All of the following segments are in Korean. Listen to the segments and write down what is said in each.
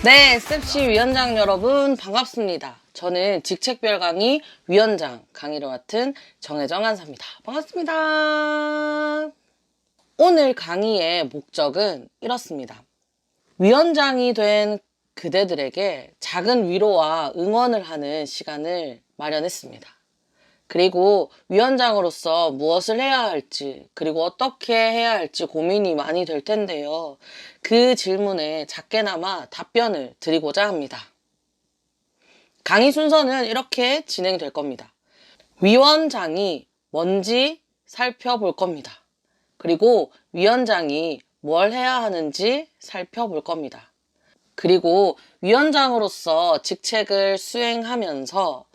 네, SFC 위원장 여러분 반갑습니다. 저는 직책별 강의 위원장 강의를 맡은 정혜정 간사입니다. 반갑습니다. 오늘 강의의 목적은 이렇습니다. 위원장이 된 그대들에게 작은 위로와 응원을 하는 시간을 마련했습니다. 그리고 위원장으로서 무엇을 해야 할지, 그리고 어떻게 해야 할지 고민이 많이 될 텐데요. 그 질문에 작게나마 답변을 드리고자 합니다. 강의 순서는 이렇게 진행될 겁니다. 위원장이 뭔지 살펴볼 겁니다. 그리고 위원장이 뭘 해야 하는지 살펴볼 겁니다. 그리고 위원장으로서 직책을 수행하면서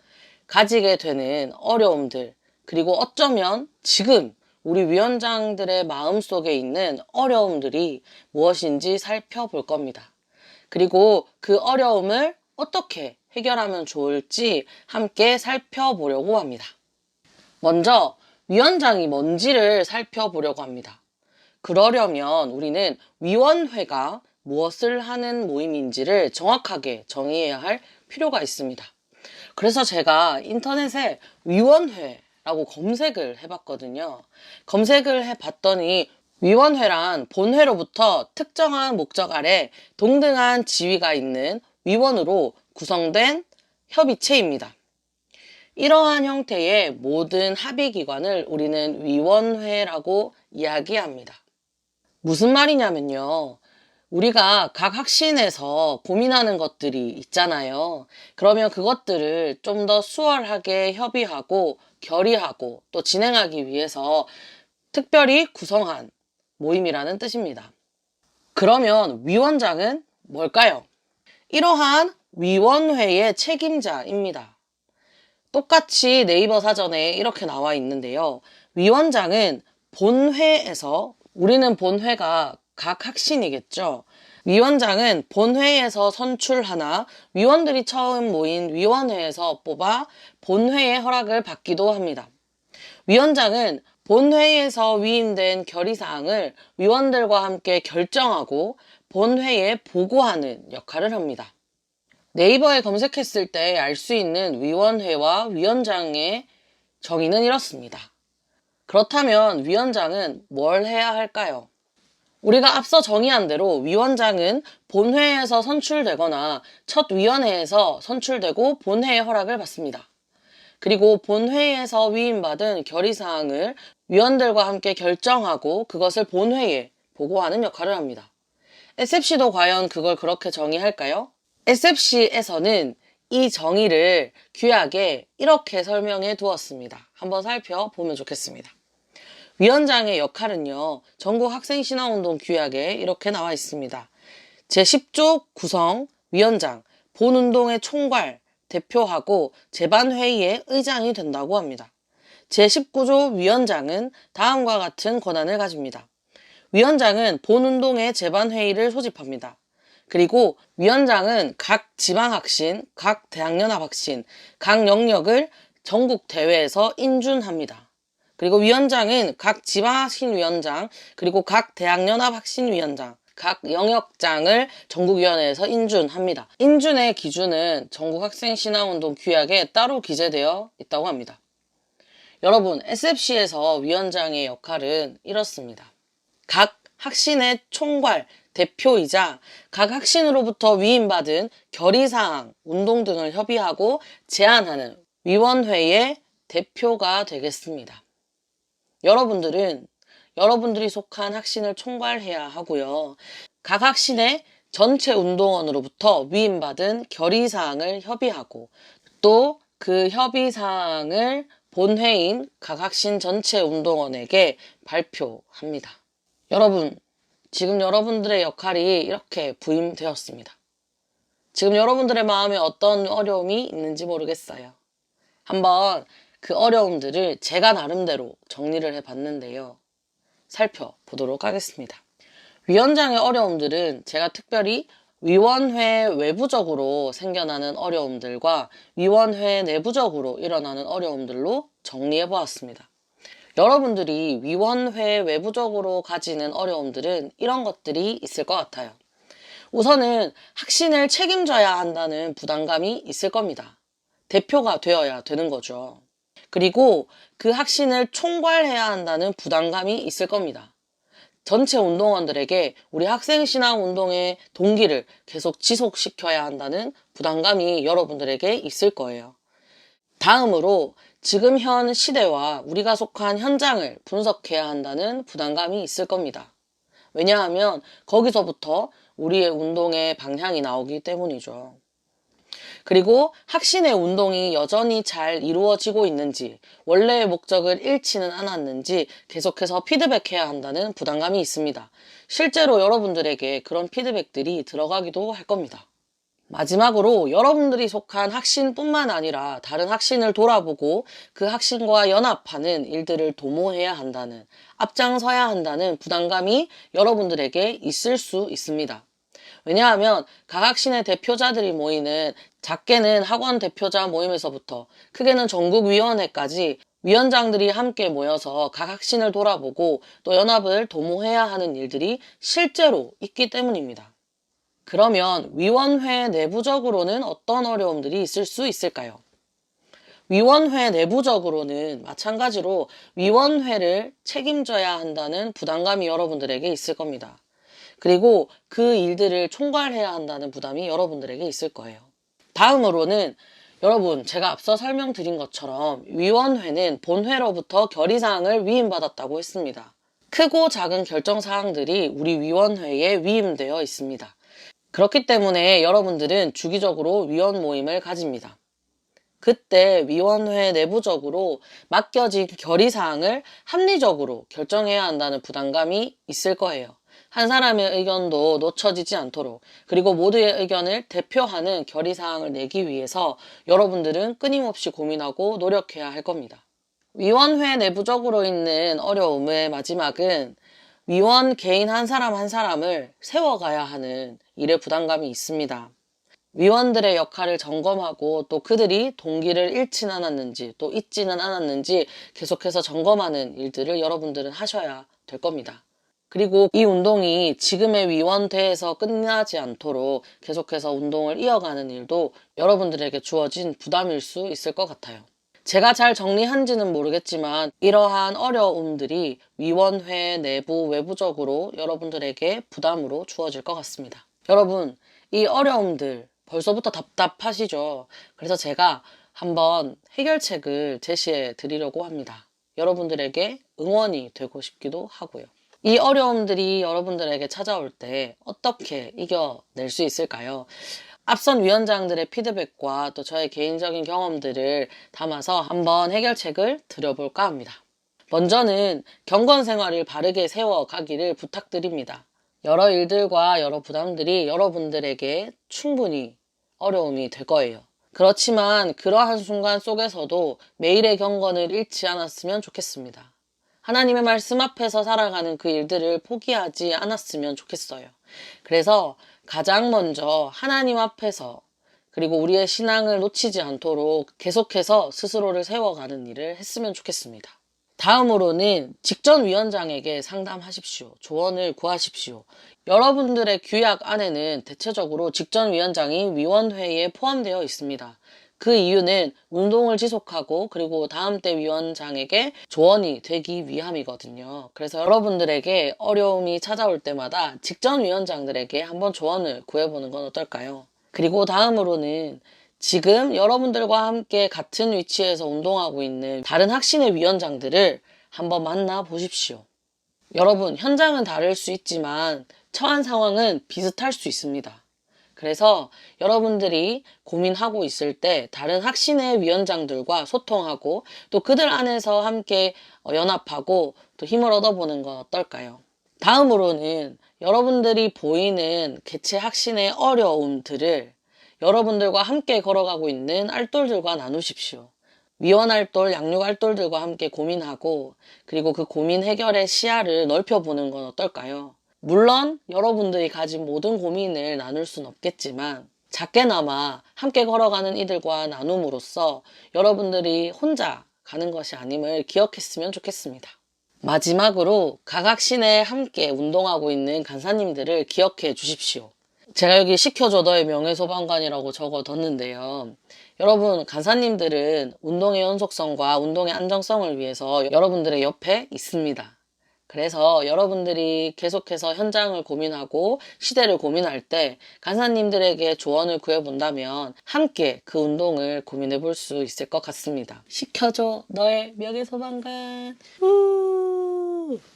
가지게 되는 어려움들, 그리고 어쩌면 지금 우리 위원장들의 마음속에 있는 어려움들이 무엇인지 살펴볼 겁니다. 그리고 그 어려움을 어떻게 해결하면 좋을지 함께 살펴보려고 합니다. 먼저 위원장이 뭔지를 살펴보려고 합니다. 그러려면 우리는 위원회가 무엇을 하는 모임인지를 정확하게 정의해야 할 필요가 있습니다. 그래서 제가 인터넷에 위원회라고 검색을 해봤거든요. 검색을 해봤더니 위원회란 본회로부터 특정한 목적 아래 동등한 지위가 있는 위원으로 구성된 협의체입니다. 이러한 형태의 모든 합의기관을 우리는 위원회라고 이야기합니다. 무슨 말이냐면요. 우리가 각 학신에서 고민하는 것들이 있잖아요. 그러면 그것들을 좀 더 수월하게 협의하고 결의하고 또 진행하기 위해서 특별히 구성한 모임이라는 뜻입니다. 그러면 위원장은 뭘까요? 이러한 위원회의 책임자입니다. 똑같이 네이버 사전에 이렇게 나와 있는데요. 위원장은 본회에서, 우리는 본회가 각 학신이겠죠. 위원장은 본회에서 선출하나 위원들이 처음 모인 위원회에서 뽑아 본회의 허락을 받기도 합니다. 위원장은 본회의에서 위임된 결의사항을 위원들과 함께 결정하고 본회의에 보고하는 역할을 합니다. 네이버에 검색했을 때 알 수 있는 위원회와 위원장의 정의는 이렇습니다. 그렇다면 위원장은 뭘 해야 할까요? 우리가 앞서 정의한 대로 위원장은 본회에서 선출되거나 첫 위원회에서 선출되고 본회의 허락을 받습니다. 그리고 본회의에서 위임받은 결의사항을 위원들과 함께 결정하고 그것을 본회의에 보고하는 역할을 합니다. SFC도 과연 그걸 그렇게 정의할까요? SFC에서는 이 정의를 귀하게 이렇게 설명해 두었습니다. 한번 살펴보면 좋겠습니다. 위원장의 역할은요, 전국학생신화운동 규약에 이렇게 나와 있습니다. 제10조 구성, 위원장, 본운동의 총괄, 대표하고 재반회의의 의장이 된다고 합니다. 제19조 위원장은 다음과 같은 권한을 가집니다. 위원장은 본운동의 재반회의를 소집합니다. 그리고 위원장은 각 지방학신, 각 대학연합학신, 각 영역을 전국대회에서 인준합니다. 그리고 위원장은 각 지방학신위원장, 그리고 각 대학연합학신위원장, 각 영역장을 전국위원회에서 인준합니다. 인준의 기준은 전국학생신화운동 규약에 따로 기재되어 있다고 합니다. 여러분, SFC에서 위원장의 역할은 이렇습니다. 각 학신의 총괄, 대표이자 각 학신으로부터 위임받은 결의사항, 운동 등을 협의하고 제안하는 위원회의 대표가 되겠습니다. 여러분들이 속한 학신을 총괄해야 하고요. 각 학신의 전체 운동원으로부터 위임받은 결의사항을 협의하고 또 그 협의사항을 본회의인 각 학신 전체 운동원에게 발표합니다. 여러분, 지금 여러분들의 역할이 이렇게 부임되었습니다. 지금 여러분들의 마음에 어떤 어려움이 있는지 모르겠어요. 한번 그 어려움들을 제가 나름대로 정리를 해봤는데요. 살펴보도록 하겠습니다. 위원장의 어려움들은 제가 특별히 위원회 외부적으로 생겨나는 어려움들과 위원회 내부적으로 일어나는 어려움들로 정리해 보았습니다. 여러분들이 위원회 외부적으로 가지는 어려움들은 이런 것들이 있을 것 같아요. 우선은 학신을 책임져야 한다는 부담감이 있을 겁니다. 대표가 되어야 되는 거죠. 그리고 그 학신을 총괄해야 한다는 부담감이 있을 겁니다. 전체 운동원들에게 우리 학생신앙운동의 동기를 계속 지속시켜야 한다는 부담감이 여러분들에게 있을 거예요. 다음으로 지금 현 시대와 우리가 속한 현장을 분석해야 한다는 부담감이 있을 겁니다. 왜냐하면 거기서부터 우리의 운동의 방향이 나오기 때문이죠. 그리고 학신의 운동이 여전히 잘 이루어지고 있는지, 원래의 목적을 잃지는 않았는지 계속해서 피드백해야 한다는 부담감이 있습니다. 실제로 여러분들에게 그런 피드백들이 들어가기도 할 겁니다. 마지막으로 여러분들이 속한 학신뿐만 아니라 다른 학신을 돌아보고 그 학신과 연합하는 일들을 도모해야 한다는, 앞장서야 한다는 부담감이 여러분들에게 있을 수 있습니다. 왜냐하면 각 학신의 대표자들이 모이는 작게는 학원 대표자 모임에서부터 크게는 전국위원회까지 위원장들이 함께 모여서 각 학신을 돌아보고 또 연합을 도모해야 하는 일들이 실제로 있기 때문입니다. 그러면 위원회 내부적으로는 어떤 어려움들이 있을 수 있을까요? 위원회 내부적으로는 마찬가지로 위원회를 책임져야 한다는 부담감이 여러분들에게 있을 겁니다. 그리고 그 일들을 총괄해야 한다는 부담이 여러분들에게 있을 거예요. 다음으로는 여러분, 제가 앞서 설명드린 것처럼 위원회는 본회로부터 결의사항을 위임받았다고 했습니다. 크고 작은 결정사항들이 우리 위원회에 위임되어 있습니다. 그렇기 때문에 여러분들은 주기적으로 위원 모임을 가집니다. 그때 위원회 내부적으로 맡겨진 결의사항을 합리적으로 결정해야 한다는 부담감이 있을 거예요. 한 사람의 의견도 놓쳐지지 않도록, 그리고 모두의 의견을 대표하는 결의사항을 내기 위해서 여러분들은 끊임없이 고민하고 노력해야 할 겁니다. 위원회 내부적으로 있는 어려움의 마지막은 위원 개인 한 사람 한 사람을 세워가야 하는 일의 부담감이 있습니다. 위원들의 역할을 점검하고 또 그들이 동기를 잃지는 않았는지 또 잊지는 않았는지 계속해서 점검하는 일들을 여러분들은 하셔야 될 겁니다. 그리고 이 운동이 지금의 위원대에서 끝나지 않도록 계속해서 운동을 이어가는 일도 여러분들에게 주어진 부담일 수 있을 것 같아요. 제가 잘 정리한지는 모르겠지만 이러한 어려움들이 위원회 내부 외부적으로 여러분들에게 부담으로 주어질 것 같습니다. 여러분, 이 어려움들 벌써부터 답답하시죠? 그래서 제가 한번 해결책을 제시해 드리려고 합니다. 여러분들에게 응원이 되고 싶기도 하고요. 이 어려움들이 여러분들에게 찾아올 때 어떻게 이겨낼 수 있을까요? 앞선 위원장들의 피드백과 또 저의 개인적인 경험들을 담아서 한번 해결책을 드려볼까 합니다. 먼저는 경건 생활을 바르게 세워가기를 부탁드립니다. 여러 일들과 여러 부담들이 여러분들에게 충분히 어려움이 될 거예요. 그렇지만 그러한 순간 속에서도 매일의 경건을 잃지 않았으면 좋겠습니다. 하나님의 말씀 앞에서 살아가는 그 일들을 포기하지 않았으면 좋겠어요. 그래서 가장 먼저 하나님 앞에서 그리고 우리의 신앙을 놓치지 않도록 계속해서 스스로를 세워가는 일을 했으면 좋겠습니다. 다음으로는 직전 위원장에게 상담하십시오. 조언을 구하십시오. 여러분들의 규약 안에는 대체적으로 직전 위원장이 위원회에 포함되어 있습니다. 그 이유는 운동을 지속하고 그리고 다음 때 위원장에게 조언이 되기 위함이거든요. 그래서 여러분들에게 어려움이 찾아올 때마다 직전 위원장들에게 한번 조언을 구해보는 건 어떨까요? 그리고 다음으로는 지금 여러분들과 함께 같은 위치에서 운동하고 있는 다른 학신의 위원장들을 한번 만나 보십시오. 여러분, 현장은 다를 수 있지만 처한 상황은 비슷할 수 있습니다. 그래서 여러분들이 고민하고 있을 때 다른 학신의 위원장들과 소통하고 또 그들 안에서 함께 연합하고 또 힘을 얻어보는 건 어떨까요? 다음으로는 여러분들이 보이는 개체 학신의 어려움들을 여러분들과 함께 걸어가고 있는 알돌들과 나누십시오. 위원 알돌, 양육 알돌들과 함께 고민하고 그리고 그 고민 해결의 시야를 넓혀보는 건 어떨까요? 물론 여러분들이 가진 모든 고민을 나눌 순 없겠지만 작게나마 함께 걸어가는 이들과 나눔으로써 여러분들이 혼자 가는 것이 아님을 기억했으면 좋겠습니다. 마지막으로 각 학신에 함께 운동하고 있는 간사님들을 기억해 주십시오. 제가 여기 시켜줘 너의 명예소방관이라고 적어뒀는데요. 여러분, 간사님들은 운동의 연속성과 운동의 안정성을 위해서 여러분들의 옆에 있습니다. 그래서 여러분들이 계속해서 현장을 고민하고 시대를 고민할 때 간사님들에게 조언을 구해본다면 함께 그 운동을 고민해 볼 수 있을 것 같습니다. 시켜줘 너의 명예소방관.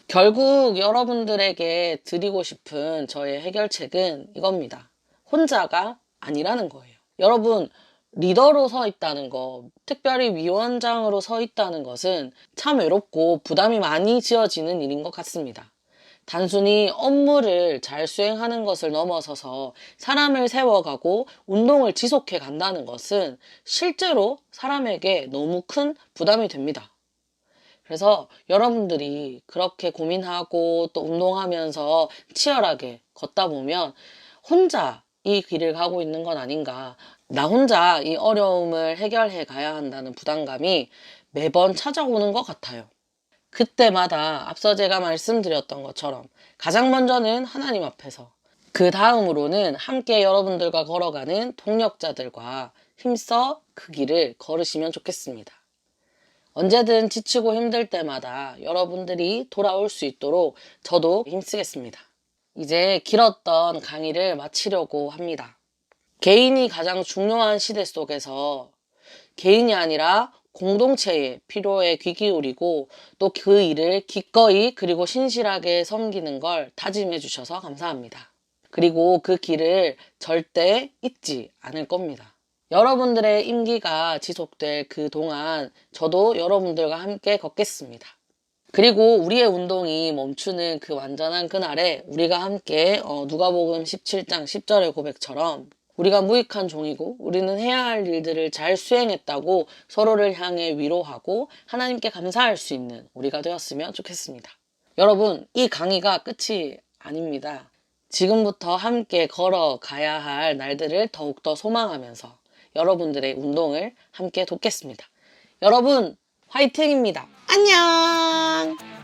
결국 여러분들에게 드리고 싶은 저의 해결책은 이겁니다. 혼자가 아니라는 거예요. 여러분, 리더로 서 있다는 거, 특별히 위원장으로 서 있다는 것은 참 외롭고 부담이 많이 지어지는 일인 것 같습니다. 단순히 업무를 잘 수행하는 것을 넘어서서 사람을 세워가고 운동을 지속해 간다는 것은 실제로 사람에게 너무 큰 부담이 됩니다. 그래서 여러분들이 그렇게 고민하고 또 운동하면서 치열하게 걷다 보면 혼자 이 길을 가고 있는 건 아닌가. 나 혼자 이 어려움을 해결해 가야 한다는 부담감이 매번 찾아오는 것 같아요. 그때마다 앞서 제가 말씀드렸던 것처럼 가장 먼저는 하나님 앞에서, 그 다음으로는 함께 여러분들과 걸어가는 동력자들과 힘써 그 길을 걸으시면 좋겠습니다. 언제든 지치고 힘들 때마다 여러분들이 돌아올 수 있도록 저도 힘쓰겠습니다. 이제 길었던 강의를 마치려고 합니다. 개인이 가장 중요한 시대 속에서 개인이 아니라 공동체의 필요에 귀 기울이고 또 그 일을 기꺼이 그리고 신실하게 섬기는 걸 다짐해 주셔서 감사합니다. 그리고 그 길을 절대 잊지 않을 겁니다. 여러분들의 임기가 지속될 그 동안 저도 여러분들과 함께 걷겠습니다. 그리고 우리의 운동이 멈추는 그 완전한 그날에 우리가 함께 누가복음 17장 10절의 고백처럼 우리가 무익한 종이고 우리는 해야 할 일들을 잘 수행했다고 서로를 향해 위로하고 하나님께 감사할 수 있는 우리가 되었으면 좋겠습니다. 여러분, 이 강의가 끝이 아닙니다. 지금부터 함께 걸어가야 할 날들을 더욱더 소망하면서 여러분들의 운동을 함께 돕겠습니다. 여러분, 화이팅입니다. 안녕!